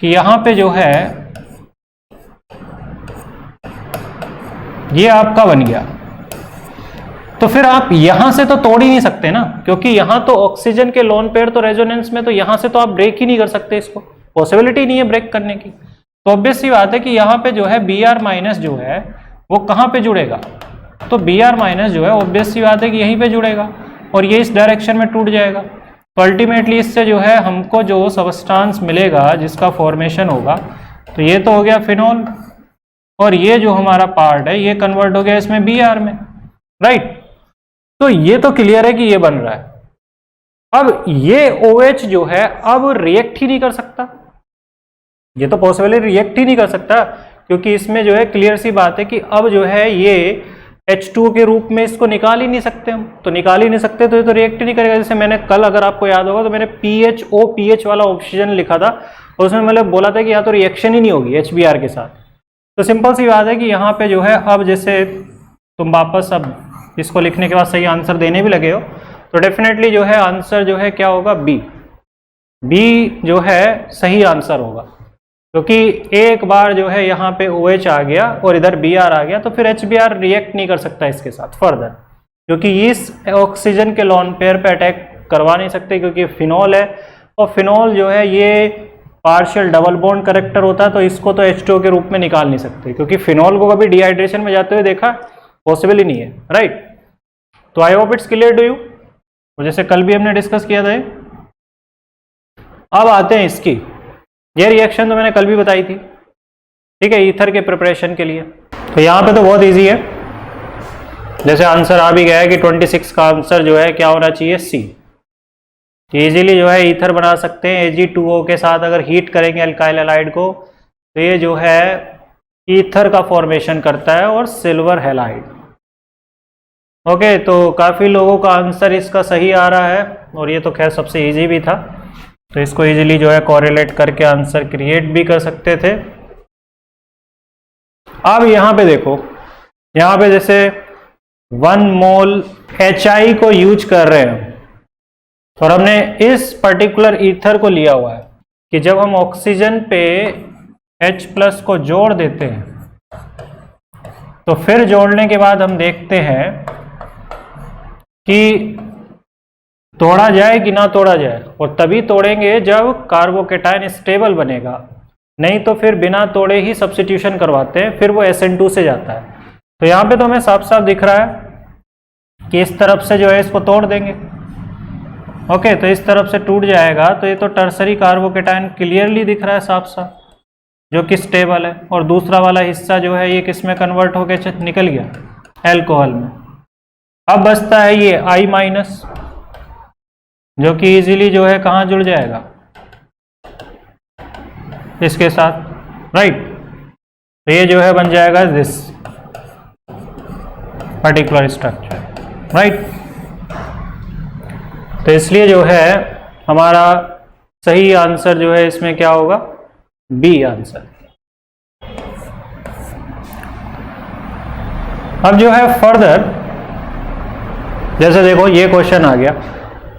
कि यहाँ पे जो है ये आपका बन गया। तो फिर आप यहां से तो तोड़ ही नहीं सकते ना, क्योंकि यहां तो ऑक्सीजन के लोन पेयर तो रेजोनेंस में, तो यहां से तो आप ब्रेक ही नहीं कर सकते, इसको पॉसिबिलिटी नहीं है ब्रेक करने की। तो ऑब्वियस सी बात है कि यहाँ पे जो है Br- जो है वो कहाँ पे जुड़ेगा, तो Br- जो है ऑब्वियस सी बात है कि यहीं पे जुड़ेगा और ये इस डायरेक्शन में टूट जाएगा। तो अल्टीमेटली इससे जो है हमको जो सबस्टांस मिलेगा जिसका फॉर्मेशन होगा, तो ये तो हो गया फिनॉल और ये जो हमारा पार्ट है ये कन्वर्ट हो गया इसमें Br में, राइट। तो ये तो क्लियर है कि ये बन रहा है। अब ये OH जो है अब रिएक्ट ही नहीं कर सकता, ये तो पॉसिबली रिएक्ट ही नहीं कर सकता, क्योंकि इसमें जो है क्लियर सी बात है कि अब जो है ये H2O के रूप में इसको निकाल ही नहीं सकते हम। तो निकाल ही नहीं सकते तो ये तो रिएक्ट ही नहीं करेगा। जैसे मैंने कल, अगर आपको याद होगा, तो मैंने PHOPH वाला ऑप्शन लिखा था और उसमें मतलब बोला था कि यहाँ तो रिएक्शन ही नहीं होगी HBr के साथ। तो सिंपल सी बात है कि यहाँ पे जो है अब जैसे तुम वापस अब इसको लिखने के बाद सही आंसर देने भी लगे हो, तो डेफिनेटली जो है आंसर जो है क्या होगा, बी जो है सही आंसर होगा। क्योंकि एक बार जो है यहाँ पे OH आ गया और इधर Br आ गया, तो फिर HBr रिएक्ट नहीं कर सकता इसके साथ फर्दर, क्योंकि इस ऑक्सीजन के लॉन पेयर पे अटैक करवा नहीं सकते, क्योंकि फिनॉल है और फिनॉल जो है ये पार्शियल डबल बॉन्ड करेक्टर होता है, तो इसको तो H2O के रूप में निकाल नहीं सकते, क्योंकि फिनॉल को कभी डिहाइड्रेशन में जाते हुए देखा पॉसिबल ही नहीं है, राइट। तो I hope it's clear to you, जैसे कल भी हमने डिस्कस किया था। अब आते हैं इसकी, ये रिएक्शन तो मैंने कल भी बताई थी, ठीक है, ईथर के प्रिपरेशन के लिए। तो यहाँ पे तो बहुत इजी है, जैसे आंसर आ भी गया है कि 26 का आंसर जो है क्या होना चाहिए, सी। इजीली जो है ईथर बना सकते हैं Ag2O के साथ। अगर हीट करेंगे अल्काइल हैलाइड को तो ये जो है ईथर का फॉर्मेशन करता है और सिल्वर हैलाइड। ओके, तो काफ़ी लोगों का आंसर इसका सही आ रहा है और ये तो खैर सबसे इजी भी था, तो इसको इजीली जो है कोरिलेट करके आंसर क्रिएट भी कर सकते थे। अब यहाँ पे देखो, यहाँ पे जैसे 1 मोल HI को यूज कर रहे हैं और हमने इस पर्टिकुलर ईथर को लिया हुआ है कि जब हम ऑक्सीजन पे H+ को जोड़ देते हैं तो फिर जोड़ने के बाद हम देखते हैं कि तोड़ा जाए कि ना तोड़ा जाए, और तभी तोड़ेंगे जब कार्बोकेटायन स्टेबल बनेगा, नहीं तो फिर बिना तोड़े ही सब्स्टिट्यूशन करवाते हैं, फिर वो SN2 से जाता है। तो यहाँ पे तो हमें साफ साफ दिख रहा है कि इस तरफ से जो है इसको तोड़ देंगे, ओके, तो इस तरफ से टूट जाएगा, तो ये तो टर्सरी कार्बोकेटायन क्लियरली दिख रहा है साफ साफ। जो कि स्टेबल है, और दूसरा वाला हिस्सा जो है ये किस में कन्वर्ट होकर निकल गया, एल्कोहल में। अब बचता है ये I माइनस, जो कि इजीली जो है कहाँ जुड़ जाएगा, इसके साथ, राइट। तो ये जो है बन जाएगा दिस पर्टिकुलर स्ट्रक्चर, राइट। तो इसलिए जो है हमारा सही आंसर जो है इसमें क्या होगा, बी आंसर। अब जो है फर्दर, जैसे देखो ये क्वेश्चन आ गया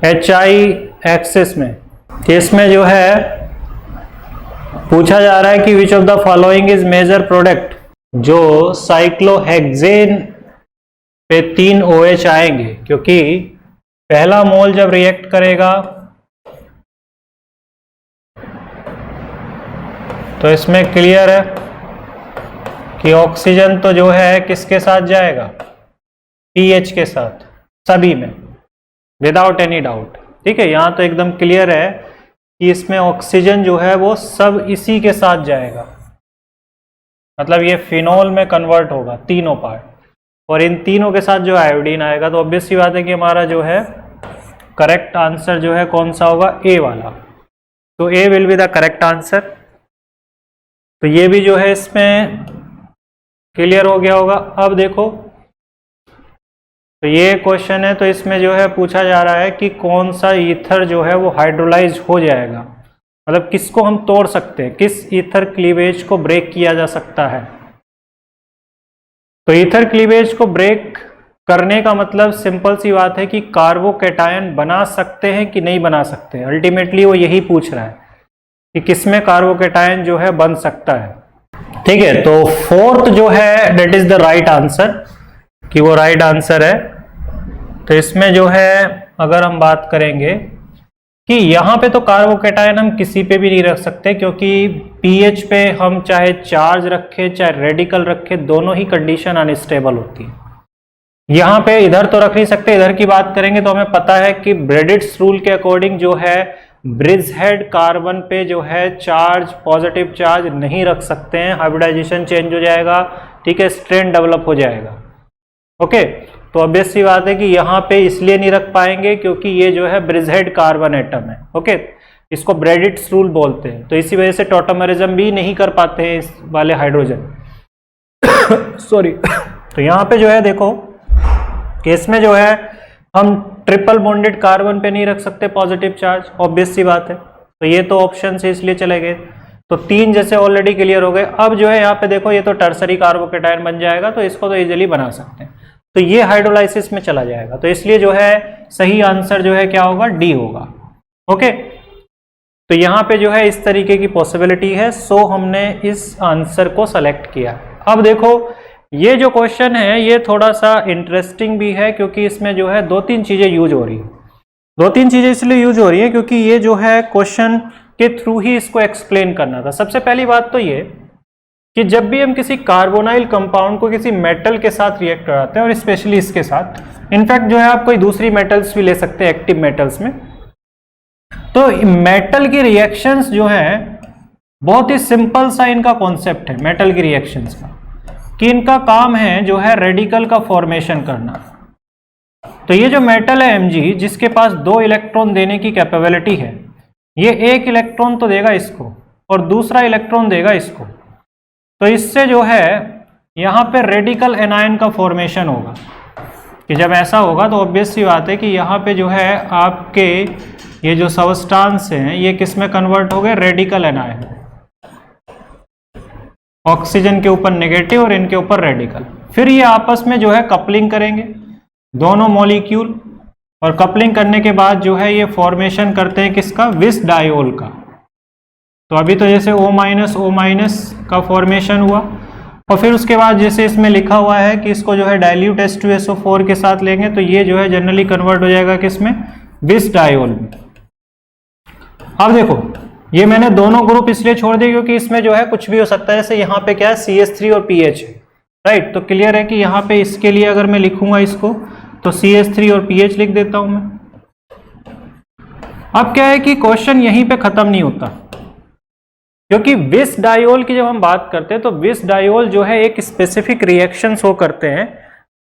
HI एक्सिस में, इसमें जो है पूछा जा रहा है कि which of the following is major product, जो साइक्लोहेक्सेन पे 3 OH आएंगे, क्योंकि पहला मोल जब रिएक्ट करेगा तो इसमें क्लियर है कि ऑक्सीजन तो जो है किसके साथ जाएगा, पीएच के साथ, सभी में, विदाउट एनी डाउट। ठीक है, यहां तो एकदम क्लियर है कि इसमें ऑक्सीजन जो है वो सब इसी के साथ जाएगा, मतलब ये फिनोल में कन्वर्ट होगा तीनों पार्ट, और इन तीनों के साथ जो आयोडीन आएगा। तो ऑब्वियस सी बात है कि हमारा जो है करेक्ट आंसर जो है कौन सा होगा, ए वाला। तो A will be the correct answer. तो ये भी जो है इसमें क्लियर हो गया होगा। अब देखो, तो ये क्वेश्चन है, तो इसमें जो है पूछा जा रहा है कि कौन सा ईथर जो है वो हाइड्रोलाइज हो जाएगा, मतलब किसको हम तोड़ सकते हैं, किस ईथर क्लीवेज को ब्रेक किया जा सकता है। तो ईथर क्लीवेज को ब्रेक करने का मतलब सिंपल सी बात है कि कार्बोकैटायन बना सकते हैं कि नहीं बना सकते। अल्टीमेटली वो यही पूछ रहा है कि किसमें कार्बोकैटायन जो है बन सकता है। ठीक है, तो फोर्थ जो है that is the right answer, कि वो राइट आंसर है। तो इसमें जो है अगर हम बात करेंगे कि यहाँ पे तो कार्बोकैटायन हम किसी पे भी नहीं रख सकते, क्योंकि पीएच पे हम चाहे चार्ज रखें चाहे रेडिकल रखें, दोनों ही कंडीशन अनस्टेबल होती है। यहाँ पे इधर तो रख नहीं सकते। इधर की बात करेंगे तो हमें पता है कि ब्रेडिट्स रूल के अकॉर्डिंग जो है ब्रिजहेड कार्बन पे जो है चार्ज, पॉजिटिव चार्ज नहीं रख सकते हैं, हाइब्रिडाइजेशन चेंज हो जाएगा। ठीक है, स्ट्रेन डेवलप हो जाएगा। ओके, तो ऑब्वियस सी बात है कि यहाँ पे इसलिए नहीं रख पाएंगे क्योंकि ये जो है ब्रिजहेड कार्बन एटम है। ओके, इसको ब्रेडिट्स रूल बोलते हैं। तो इसी वजह से टॉटोमेरिज्म भी नहीं कर पाते हैं इस वाले हाइड्रोजन सॉरी। तो यहाँ पे जो है देखो कि इसमें जो है हम ट्रिपल बॉन्डेड कार्बन पे नहीं रख सकते पॉजिटिव चार्ज, ऑब्वियस सी बात है। तो ये तो ऑप्शन से इसलिए चले गए। तो 3 जैसे ऑलरेडी क्लियर हो गए। अब जो है यहाँ पे देखो ये तो टर्सरी कार्बोकैटायन बन जाएगा, तो इसको तो इजीली बना सकते हैं। तो ये हाइड्रोलाइसिस में चला जाएगा। तो इसलिए जो है सही आंसर जो है क्या होगा, डी होगा। ओके, तो यहाँ पे जो है इस तरीके की पॉसिबिलिटी है, सो हमने इस आंसर को सेलेक्ट किया। अब देखो ये जो क्वेश्चन है ये थोड़ा सा इंटरेस्टिंग भी है, क्योंकि इसमें जो है 2-3 चीजें यूज हो रही है। 2-3 चीजें इसलिए यूज हो रही है क्योंकि ये जो है क्वेश्चन के थ्रू ही इसको एक्सप्लेन करना था। सबसे पहली बात तो ये कि जब भी हम किसी कार्बोनाइल कंपाउंड को किसी मेटल के साथ रिएक्ट कराते हैं, और स्पेशली इसके साथ, इनफैक्ट जो है आप कोई दूसरी मेटल्स भी ले सकते हैं एक्टिव मेटल्स में, तो मेटल की रिएक्शंस जो है बहुत ही सिंपल सा इनका कॉन्सेप्ट है मेटल की रिएक्शंस का, कि इनका काम है जो है रेडिकल का फॉर्मेशन करना। तो ये जो मेटल है Mg, जिसके पास 2 इलेक्ट्रॉन देने की कैपेबिलिटी है, ये 1 इलेक्ट्रॉन तो देगा इसको और दूसरा इलेक्ट्रॉन देगा इसको। तो इससे जो है यहाँ पे रेडिकल एनायन का फॉर्मेशन होगा, कि जब ऐसा होगा तो ऑब्वियस सी बात है कि यहाँ पे जो है आपके ये जो सबस्टांस हैं ये किस में कन्वर्ट हो गए, रेडिकल एनायन। ऑक्सीजन के ऊपर नेगेटिव और इनके ऊपर रेडिकल। फिर ये आपस में जो है कपलिंग करेंगे दोनों मॉलिक्यूल, और कपलिंग करने के बाद जो है ये फॉर्मेशन करते हैं किसका, विस डायोल का। तो अभी तो जैसे O- का फॉर्मेशन हुआ, और फिर उसके बाद जैसे इसमें लिखा हुआ है कि इसको जो है डाइल्यूट H2SO4 के साथ लेंगे, तो ये जो है जनरली कन्वर्ट हो जाएगा किसमें, विस डायोल में। अब देखो ये मैंने दोनों ग्रुप इसलिए छोड़ दिए क्योंकि इसमें जो है कुछ भी हो सकता है। जैसे यहाँ पे क्या है, CH3 और PH है, राइट। तो क्लियर है कि यहाँ पे इसके लिए अगर मैं लिखूंगा इसको, तो CH3 और PH लिख देता हूं मैं। अब क्या है कि क्वेश्चन यहीं पे खत्म नहीं होता, क्योंकि विस डायोल की जब हम बात करते हैं तो विस डायोल जो है एक स्पेसिफिक रिएक्शन शो करते हैं,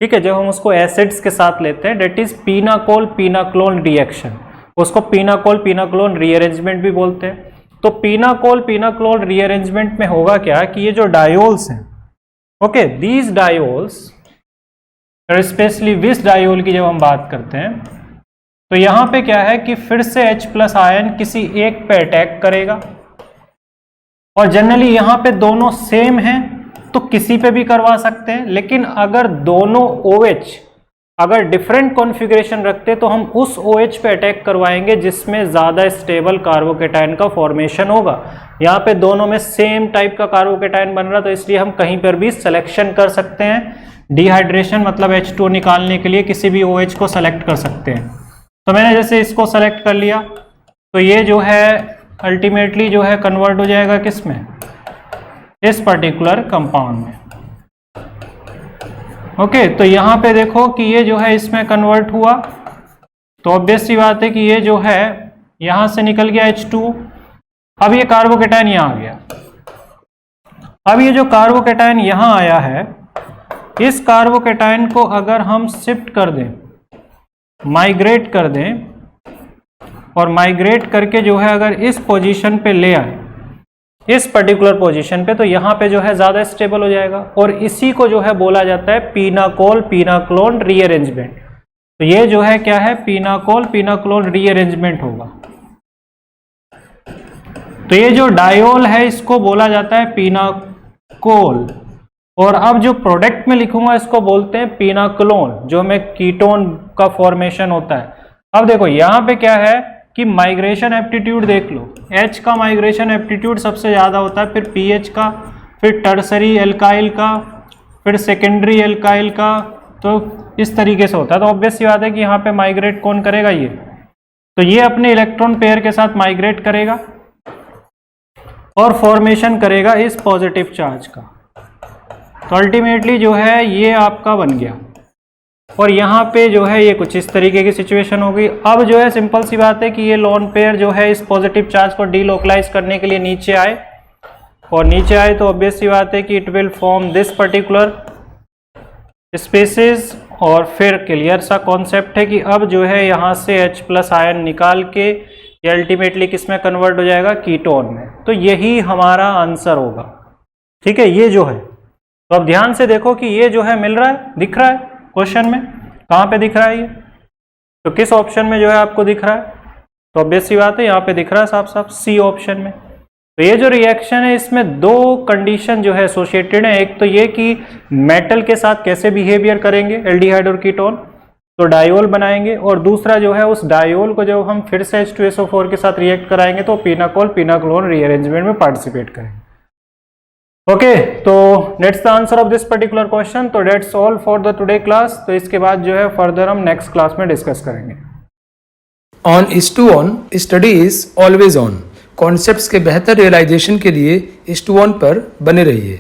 ठीक है, जब हम उसको एसिड्स के साथ लेते हैं, डेट इज पिनाकोल पिनाक्लोन रिएक्शन, उसको पिनाकोल पिनाक्लोन रीअरेंजमेंट भी बोलते हैं। तो पिनाकोल पिनाक्लोन रीअरेंजमेंट में होगा क्या कि ये जो डायोल्स हैं, ओके, दीज डायोल्स, स्पेशली विस डायोल की जब हम बात करते हैं तो यहां पे क्या है कि फिर से H+ आयन किसी एक पे अटैक करेगा, और जनरली यहां पे दोनों सेम हैं तो किसी पे भी करवा सकते हैं, लेकिन अगर दोनों OH अगर डिफरेंट कॉन्फ़िगरेशन रखते तो हम उस OH पे अटैक करवाएंगे जिसमें ज़्यादा स्टेबल कार्बोकेटाइन का फॉर्मेशन होगा। यहाँ पे दोनों में सेम टाइप का कार्बोकेटाइन बन रहा, तो इसलिए हम कहीं पर भी सिलेक्शन कर सकते हैं। डिहाइड्रेशन मतलब H2O निकालने के लिए किसी भी OH को सेलेक्ट कर सकते हैं। तो मैंने जैसे इसको सेलेक्ट कर लिया तो ये जो है अल्टीमेटली जो है कन्वर्ट हो जाएगा किस में, इस पर्टिकुलर कंपाउंड में। ओके, तो यहाँ पे देखो कि ये जो है इसमें कन्वर्ट हुआ, तो ऑब्वियस सी बात है कि ये जो है यहाँ से निकल गया H2। अब ये कार्बोकेटाइन यहाँ आ गया। अब ये जो कार्बोकेटाइन यहाँ आया है, इस कार्बोकेटाइन को अगर हम शिफ्ट कर दें, माइग्रेट कर दें, और माइग्रेट करके जो है अगर इस पोजीशन पे ले आए, इस पर्टिकुलर पोजीशन पे, तो यहाँ पे जो है ज़्यादा स्टेबल हो जाएगा, और इसी को जो है बोला जाता है पिनाकोल पिनाक्लोन रीअरेंजमेंट। तो ये जो है क्या है, पिनाकोल पिनाक्लोन रीअरेंजमेंट होगा। तो ये जो डायोल है इसको बोला जाता है पिनाकोल, और अब जो प्रोडक्ट में लिखूंगा इसको बोलते हैं पिनाक्लोन, जो हमें कीटोन का फॉर्मेशन होता है। अब देखो यहाँ पे क्या है कि माइग्रेशन एप्टीट्यूड देख लो, H का माइग्रेशन एप्टीट्यूड सबसे ज़्यादा होता है, फिर पीएच का, फिर टर्सरी एल्काइल का, फिर सेकेंडरी एल्काइल का, तो इस तरीके से होता है। तो ऑब्वियस सी बात है कि यहाँ पे माइग्रेट कौन करेगा, ये, तो ये अपने इलेक्ट्रॉन पेयर के साथ माइग्रेट करेगा और फॉर्मेशन करेगा इस पॉजिटिव चार्ज का। तो अल्टीमेटली जो है ये आपका बन गया, और यहाँ पे जो है ये कुछ इस तरीके की सिचुएशन होगी। अब जो है सिंपल सी बात है कि ये लोन पेयर जो है इस पॉजिटिव चार्ज को डीलोकलाइज करने के लिए नीचे आए, और नीचे आए तो ऑब्वियस सी बात है कि it will form this particular species, और फिर क्लियर सा कॉन्सेप्ट है कि अब जो है यहाँ से H+ आयन निकाल के ये अल्टीमेटली किस में कन्वर्ट हो जाएगा, कीटोन में। तो यही हमारा आंसर होगा, ठीक है, ये जो है। तो अब ध्यान से देखो कि ये जो है मिल रहा है, दिख रहा है क्वेश्चन में, कहाँ पे दिख रहा है ये, तो किस ऑप्शन में जो है आपको दिख रहा है, तो ऑब्वियस सी बात है यहाँ पे दिख रहा है साफ साफ सी ऑप्शन में। तो ये जो रिएक्शन है इसमें दो कंडीशन जो है एसोसिएटेड है, एक तो ये कि मेटल के साथ कैसे बिहेवियर करेंगे एल्डिहाइड और कीटोन, तो डायोल बनाएंगे, और दूसरा जो है उस डायोल को जब हम फिर से H2SO4 के साथ रिएक्ट कराएंगे तो पिनाकोल पिनाक्लोन रीअरेंजमेंट में पार्टिसिपेट करेंगे। ओके, तो that's the answer of this particular question. तो that's all for the today class. तो इसके बाद जो है फर्दर हम नेक्स्ट क्लास में डिस्कस करेंगे। On H2ON study is always on. Concepts के बेहतर रियलाइजेशन के लिए H2ON पर बने रहिए।